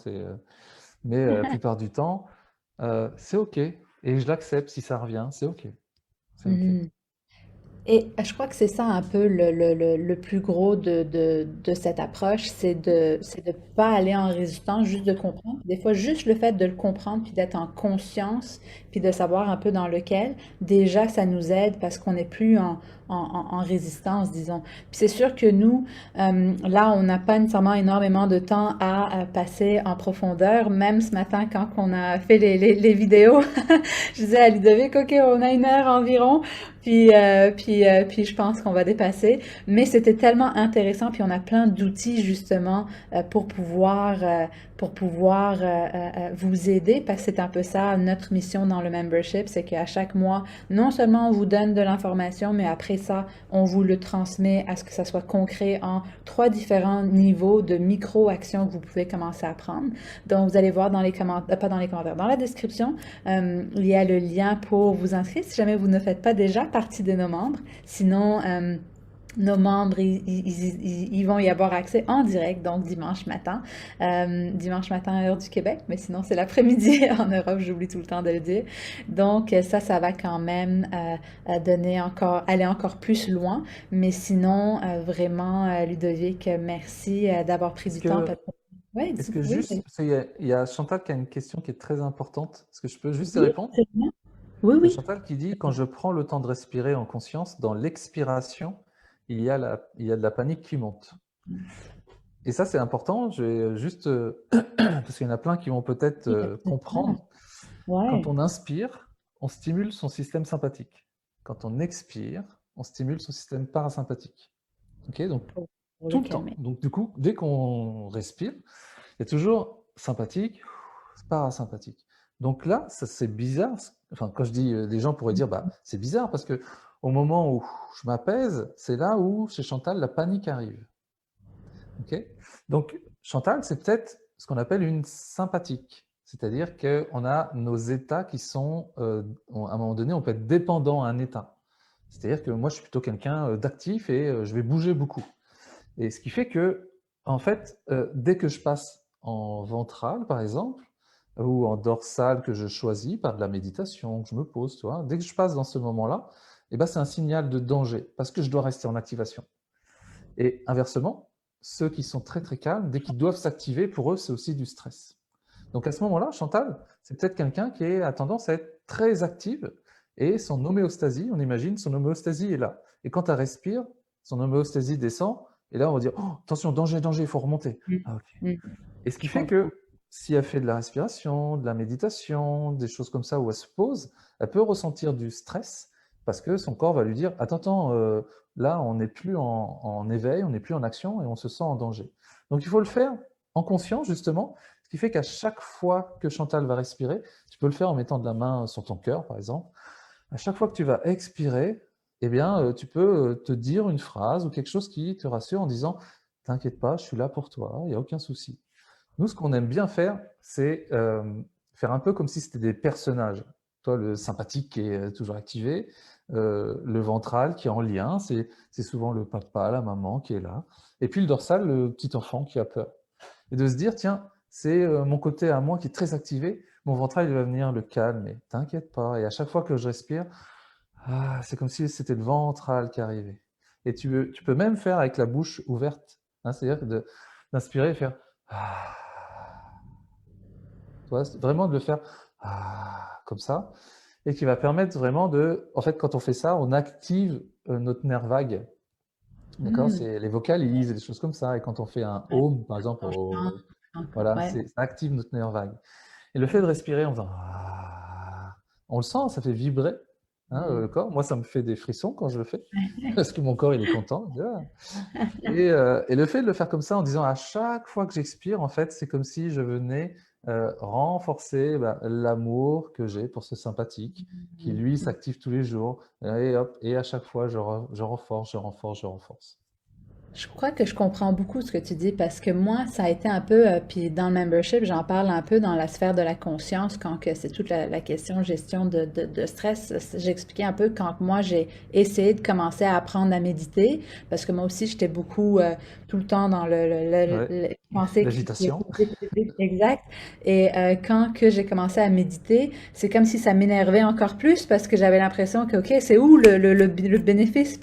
mais la plupart du temps, c'est ok, et je l'accepte si ça revient, c'est ok, c'est ok. Mhm. Et je crois que c'est ça un peu le plus gros de cette approche, c'est de pas aller en résistance, juste de comprendre. Des fois, juste le fait de le comprendre, puis d'être en conscience, puis de savoir un peu dans lequel, déjà, ça nous aide parce qu'on n'est plus en résistance, disons. Puis c'est sûr que nous, là, on n'a pas nécessairement énormément de temps à passer en profondeur. Même ce matin, quand on a fait les vidéos, je disais à Ludovic, OK, on a 1 heure environ. Puis je pense qu'on va dépasser. Mais c'était tellement intéressant. Puis on a plein d'outils justement pour pouvoir vous aider parce que c'est un peu ça notre mission dans le membership, c'est qu'à chaque mois, non seulement on vous donne de l'information, mais après ça, on vous le transmet à ce que ça soit concret en 3 différents niveaux de micro-actions que vous pouvez commencer à prendre. Donc vous allez voir dans les commentaires, pas dans les commentaires, dans la description, il y a le lien pour vous inscrire si jamais vous ne faites pas déjà partie de nos membres. Sinon, nos membres, ils vont y avoir accès en direct, donc dimanche matin heure du Québec, mais sinon c'est l'après-midi en Europe, j'oublie tout le temps de le dire. Donc ça va quand même donner encore, aller encore plus loin, mais sinon, vraiment, Ludovic, merci d'avoir pris Est-ce du temps. que Oui, Est-ce que oui, juste, parce qu'il y a Chantal qui a une question qui est très importante. Est-ce que je peux juste y oui, répondre? très bien. Oui, Il y a oui. Chantal qui dit, quand je prends le temps de respirer en conscience, dans l'expiration, il y a de la panique qui monte. Et ça, c'est important. Je vais juste, parce qu'il y en a plein qui vont peut-être Oui, absolument. comprendre. Quand Ouais. on inspire, on stimule son système sympathique. Quand on expire, on stimule son système parasympathique. Ok, donc Pour le tout le temps. calmer. Donc du coup, dès qu'on respire, il y a toujours sympathique, parasympathique. Donc là, ça c'est bizarre. Enfin, quand je dis, les gens pourraient dire, bah, c'est bizarre parce que au moment où je m'apaise, c'est là où chez Chantal la panique arrive. Ok. Donc Chantal, c'est peut-être ce qu'on appelle une sympathique, c'est-à-dire qu'on a nos états qui sont, à un moment donné, on peut être dépendant à un état. C'est-à-dire que moi, je suis plutôt quelqu'un d'actif et je vais bouger beaucoup. Et ce qui fait que, en fait, dès que je passe en ventral, par exemple, ou en dorsale que je choisis par de la méditation, que je me pose, tu vois, dès que je passe dans ce moment-là, eh ben, c'est un signal de danger, parce que je dois rester en activation. Et inversement, ceux qui sont très très calmes, dès qu'ils doivent s'activer, pour eux, c'est aussi du stress. Donc à ce moment-là, Chantal, c'est peut-être quelqu'un qui a tendance à être très active, et son homéostasie, on imagine, son homéostasie est là. Et quand elle respire, son homéostasie descend, et là on va dire, oh, attention, danger, danger, il faut remonter. Mmh. Ah, ok. Mmh. Et ce qui Je fait comprends. que si elle fait de la respiration, de la méditation, des choses comme ça où elle se pose, elle peut ressentir du stress parce que son corps va lui dire, attends, attends, là on n'est plus en éveil, on n'est plus en action et on se sent en danger. Donc il faut le faire en conscience justement, ce qui fait qu'à chaque fois que Chantal va respirer, tu peux le faire en mettant de la main sur ton cœur par exemple, à chaque fois que tu vas expirer, eh bien, tu peux te dire une phrase ou quelque chose qui te rassure en disant, t'inquiète pas, je suis là pour toi, il n'y a aucun souci. Nous, ce qu'on aime bien faire, c'est faire un peu comme si c'était des personnages. Toi, le sympathique qui est toujours activé, le ventral qui est en lien, c'est souvent le papa, la maman qui est là, et puis le dorsal, le petit enfant qui a peur. Et de se dire, tiens, c'est mon côté à moi qui est très activé, mon ventre il va venir le calmer. T'inquiète pas. Et à chaque fois que je respire, c'est comme si c'était le ventral qui arrivait. Et tu peux même faire avec la bouche ouverte, hein, c'est-à-dire d'inspirer et faire ah. Tu vois, vraiment de le faire comme ça, et qui va permettre vraiment en fait, quand on fait ça, on active notre nerf vague. D'accord? Hmm. C'est les vocalises et des choses comme ça. Et quand on fait un Ouais. home, par exemple, Quand je chante, voilà, ouais. ça active notre nerf vague. Et le fait de respirer en faisant on le sent, ça fait vibrer, hein, Hmm. le corps. Moi, ça me fait des frissons quand je le fais, parce que mon corps, il est content. Il dit, et le fait de le faire comme ça, en disant à chaque fois que j'expire, en fait, c'est comme si je venais renforcer l'amour que j'ai pour ce sympathique, qui lui s'active tous les jours. Et hop, et à chaque fois, je renforce, je renforce, je renforce. Je crois que je comprends beaucoup ce que tu dis parce que moi, ça a été un peu, puis dans le membership, j'en parle un peu dans la sphère de la conscience quand que c'est toute la question gestion de stress. J'expliquais un peu quand moi j'ai essayé de commencer à apprendre à méditer parce que moi aussi j'étais beaucoup tout le temps dans Ouais, le penser qui est l'agitation. vite, vite, vite, exact. Et quand que j'ai commencé à méditer, c'est comme si ça m'énervait encore plus parce que j'avais l'impression que, OK, c'est où le bénéfice?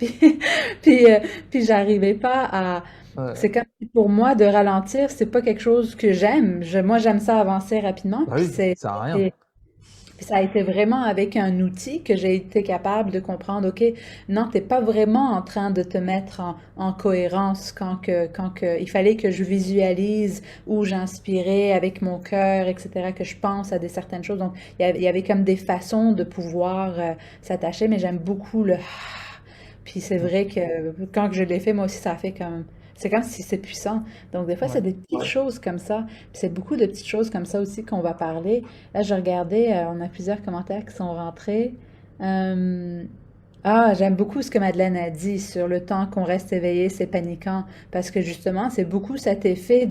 Puis, puis j'arrivais pas à... Ouais. C'est comme si pour moi, de ralentir, c'est pas quelque chose que j'aime. Moi, j'aime ça avancer rapidement. Bah oui, ça sert à rien. Et- puis ça a été vraiment avec un outil que j'ai été capable de comprendre, OK, non, t'es pas vraiment en train de te mettre en cohérence quand que, il fallait que je visualise où j'inspirais avec mon cœur, etc., que je pense à des certaines choses. Donc, il y avait comme des façons de pouvoir s'attacher, mais j'aime beaucoup le puis c'est Mm. vrai que quand que je l'ai fait, moi aussi, ça a fait comme... C'est comme si c'est puissant. Donc, des fois, c'est Ouais. des petites choses comme ça. Puis c'est beaucoup de petites choses comme ça aussi qu'on va parler. Là, je regardais, on a plusieurs commentaires qui sont rentrés. Euh, j'aime beaucoup ce que Madeleine a dit sur le temps qu'on reste éveillé, c'est paniquant. Parce que justement, c'est beaucoup cet effet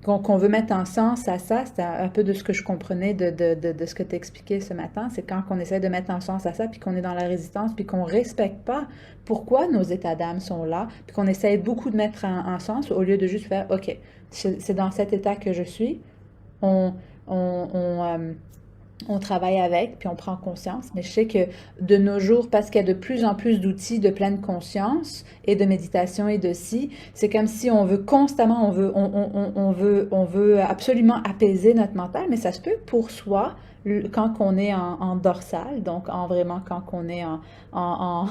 qu'on veut mettre en sens à ça. C'est un peu de ce que je comprenais de ce que tu expliquais ce matin. C'est quand on essaie de mettre en sens à ça, puis qu'on est dans la résistance, puis qu'on respecte pas pourquoi nos états d'âme sont là, puis qu'on essaie beaucoup de mettre en sens au lieu de juste faire, OK, c'est dans cet état que je suis. On, on travaille avec, puis on prend conscience. Mais je sais que de nos jours, parce qu'il y a de plus en plus d'outils de pleine conscience et de méditation et de si, c'est comme si on veut constamment, on veut absolument apaiser notre mental, mais ça se peut pour soi quand on est en dorsale, donc vraiment quand on est en, en,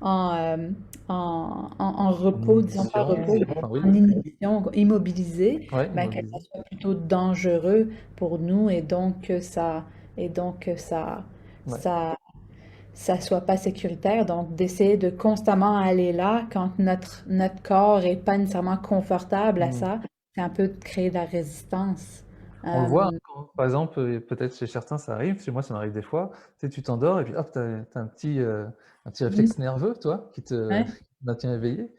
en En repos, disons pas inhibition. repos, mais Enfin, oui. en inhibition, immobilisé, Ouais, ben, que ça immobilisé. soit plutôt dangereux pour nous et donc que Ouais. ça, ça soit pas sécuritaire. Donc, d'essayer de constamment aller là quand notre corps est pas nécessairement confortable à Mm. ça, c'est un peu de créer de la résistance. On le voit, Euh, hein, par exemple, peut-être chez certains ça arrive, chez moi ça m'arrive des fois, tu sais, tu t'endors et puis hop, tu as un petit mhm, réflexe nerveux, toi, qui ouais. te maintient éveillé.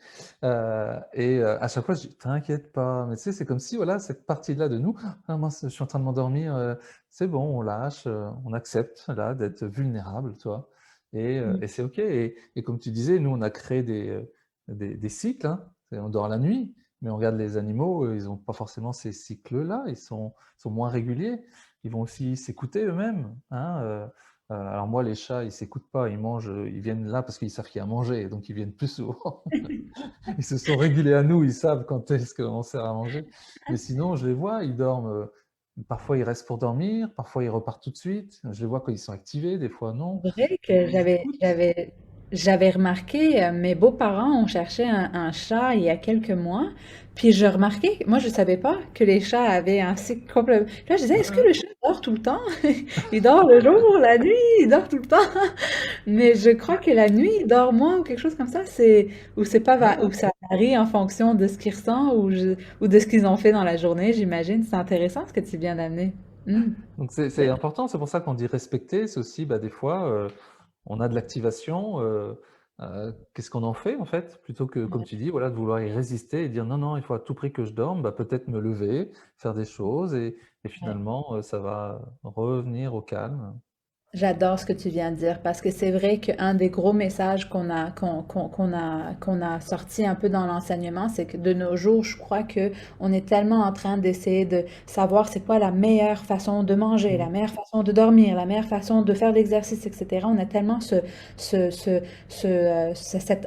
À chaque fois, je dis, t'inquiète pas, mais tu sais, c'est comme si, voilà, cette partie-là de nous, ah mince, je suis en train de m'endormir, c'est bon, on lâche, on accepte, là, d'être vulnérable, toi. Et c'est OK. Et comme tu disais, nous, on a créé des cycles, hein, on dort la nuit, mais on regarde les animaux, ils n'ont pas forcément ces cycles-là, sont moins réguliers. Ils vont aussi s'écouter eux-mêmes, hein. Alors moi, les chats, ils s'écoutent pas, ils mangent, ils viennent là parce qu'ils savent qu'il y a à manger, donc ils viennent plus souvent. Ils se sont régulés à nous, ils savent quand est-ce qu'on sert à manger. Mais sinon, je les vois, ils dorment. Parfois, ils restent pour dormir, parfois, ils repartent tout de suite. Je les vois quand ils sont activés, des fois non. C'est vrai Mais que ils écoutent. j'avais remarqué, mes beaux-parents ont cherché un chat il y a quelques mois, puis je remarquais, moi je savais pas que les chats avaient un cycle complet. Là, je disais, est-ce que le chat dort tout le temps? Il dort le jour, la nuit, il dort tout le temps. Mais je crois que la nuit, il dort moins ou quelque chose comme ça, ou c'est pas, Ouais. ou ça varie en fonction de ce qu'il ressent ou de ce qu'ils ont fait dans la journée, j'imagine. C'est intéressant ce que tu viens d'amener. Hmm. Donc c'est important, c'est pour ça qu'on dit respecter, c'est aussi des fois on a de l'activation, qu'est-ce qu'on en fait en fait? Plutôt que, comme tu dis, voilà, de vouloir y résister et dire non, non, il faut à tout prix que je dorme, peut-être me lever, faire des choses et Ouais. finalement ça va revenir au calme. J'adore ce que tu viens de dire parce que c'est vrai qu'un des gros messages qu'on a sorti un peu dans l'enseignement, c'est que de nos jours, je crois que on est tellement en train d'essayer de savoir c'est quoi la meilleure façon de manger, la Mm. meilleure façon de dormir, la meilleure façon de faire l'exercice, etc. On a tellement cette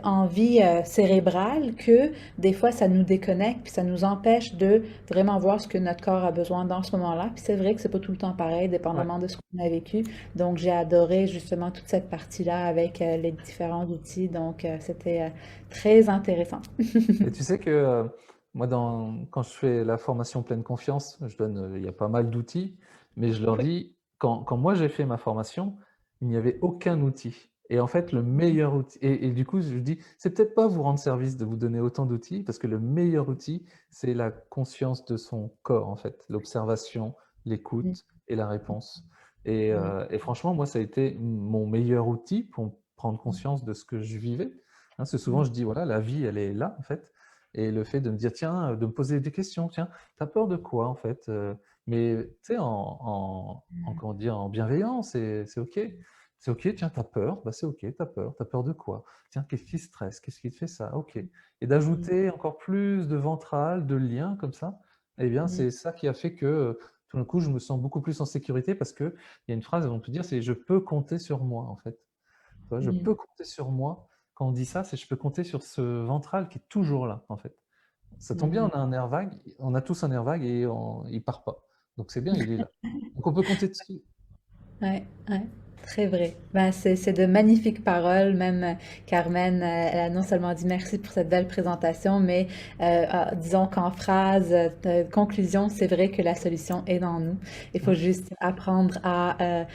envie cérébrale que des fois ça nous déconnecte puis ça nous empêche de vraiment voir ce que notre corps a besoin dans ce moment-là. Puis c'est vrai que c'est pas tout le temps pareil, Ouais. dépendamment de ce qu'on a vécu. Donc, j'ai adoré justement toute cette partie-là avec les différents outils. Donc, c'était très intéressant. Et tu sais que moi, quand je fais la formation pleine confiance, il y a pas mal d'outils, mais je leur Oui. dis, quand moi j'ai fait ma formation, il n'y avait aucun outil. Et en fait, le meilleur outil, et du coup, je dis, c'est peut-être pas vous rendre service de vous donner autant d'outils, parce que le meilleur outil, c'est la conscience de son corps, en fait, l'observation, Mm, l'écoute et la réponse. mm, Et franchement, moi, ça a été mon meilleur outil pour prendre conscience de ce que je vivais. Hein, parce que souvent, mm, je dis, voilà, la vie, elle est là, en fait. Et le fait de me dire, tiens, de me poser des questions, tiens, t'as peur de quoi, en fait? Mais, tu sais, comment dire, en bienveillance, c'est OK. C'est OK, tiens, t'as peur, bah c'est OK, t'as peur de quoi? Tiens, qu'est-ce qui te stresse? Qu'est-ce qui te fait ça? OK. Et mm, d'ajouter encore plus de ventral, de liens comme ça, eh bien, mm, c'est ça qui a fait que, tout d'un coup, je me sens beaucoup plus en sécurité parce qu'il y a une phrase, elles vont te dire, c'est je peux compter sur moi, en fait. Tu vois, je mm, peux compter sur moi. Quand on dit ça, c'est je peux compter sur ce ventral qui est toujours là, en fait. Ça tombe bien, mm. on a un nerf vague, on a tous un nerf vague et il part pas. Donc c'est bien, il est là. Donc on peut compter dessus. Ouais, ouais, très vrai. Ben, c'est de magnifiques paroles. Même Carmen, elle a non seulement dit merci pour cette belle présentation, mais disons qu'en phrase de conclusion, c'est vrai que la solution est dans nous. Il faut Ouais, juste apprendre à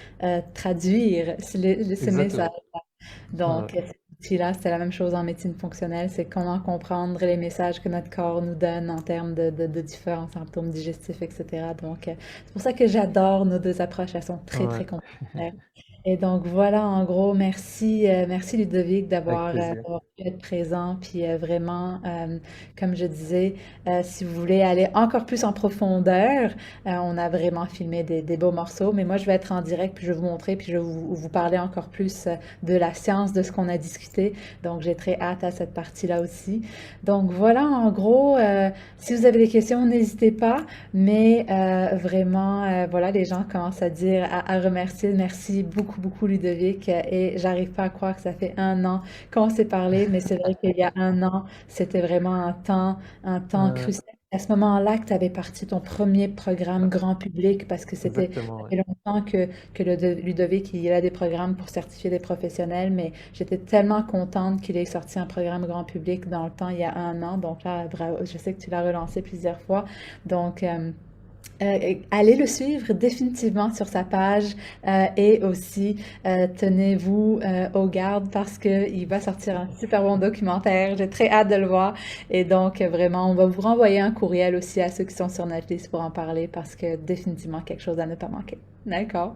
traduire ce message. exactement. Ouais, Donc, ouais. cet outil-là, c'est la même chose en médecine fonctionnelle, c'est comment comprendre les messages que notre corps nous donne en termes de différents symptômes digestifs, etc. Donc, c'est pour ça que j'adore nos deux approches, elles sont très, Ouais, très complémentaires. Et donc, voilà, en gros, merci, merci Ludovic avec plaisir. d'avoir pu être présent. Puis vraiment, comme je disais, si vous voulez aller encore plus en profondeur, on a vraiment filmé des beaux morceaux, mais moi, je vais être en direct, puis je vais vous montrer, puis je vais vous parler encore plus de la science de ce qu'on a discuté. Donc, j'ai très hâte à cette partie-là aussi. Donc, voilà, en gros, si vous avez des questions, n'hésitez pas. Mais vraiment, voilà, les gens commencent à dire, à remercier. Merci beaucoup, beaucoup, Ludovic. Et j'arrive pas à croire que ça fait un an qu'on s'est parlé, mais c'est vrai qu'il y a un an, c'était vraiment un temps Euh, crucial. À ce moment-là que tu avais parti ton premier programme ouais, grand public, parce que exactement, ça ouais. fait longtemps que Ludovic, il a des programmes pour certifier des professionnels, mais j'étais tellement contente qu'il ait sorti un programme grand public dans le temps, il y a un an. Donc là, bravo, je sais que tu l'as relancé plusieurs fois. Donc, allez le suivre définitivement sur sa page et aussi tenez-vous au garde parce que il va sortir un super bon documentaire. J'ai très hâte de le voir et donc vraiment on va vous renvoyer un courriel aussi à ceux qui sont sur notre liste pour en parler parce que définitivement quelque chose à ne pas manquer. D'accord?